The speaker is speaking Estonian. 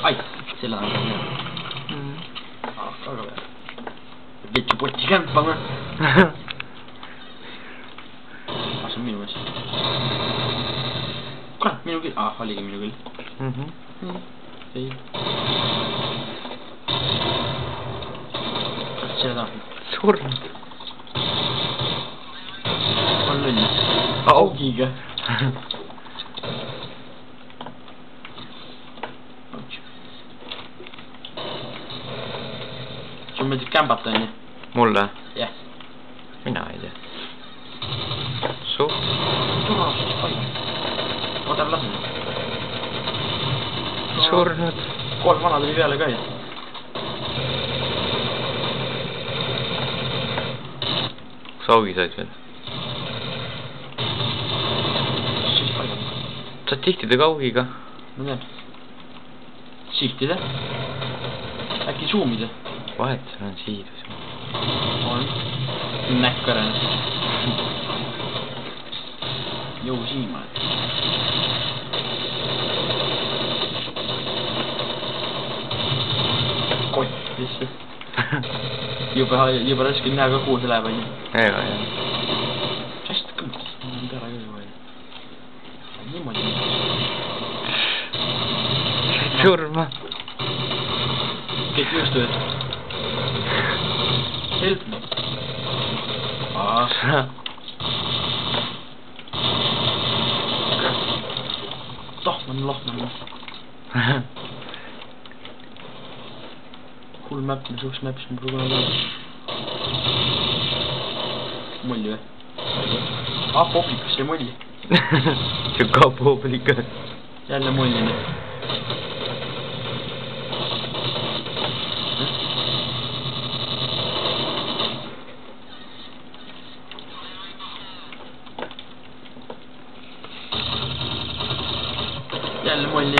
Ai, selja taga on hea. Aga veel. Vittu poti kämpama. See on minu mees. Kurat, minu küll. Oligi minu küll. Ei. Kas selja taga? Surnud. On loll. Augiga. Sul meeldib kämbata, on ju? Mulle? Jah. Mina ei tea. Suht? Turvaliselt palju. Oota, ära lase. Surnud. 3 vana tuli peale ka ju. Kus augi said veel? Saad tihtida augiga? Ma tean. Sihtida? Äkki zoomida? Vahetusel on siidus. On. Näkk arenes. Jõu siima. Kott lihtsalt. Jube raske näha ka, kuhu see läheb, on ju. Ega, jah. Hästi kõmmas. Ma olen tera küll vaja. Niimoodi. Surma. Kõik jõustuvad. Help me. Lahman. Hull map, suks map, mis ma pole kunagi olnud. Mulli või? Poplikas see mulli. See on ka poplikas. Jälle mulli nüüd. Jälle mulli.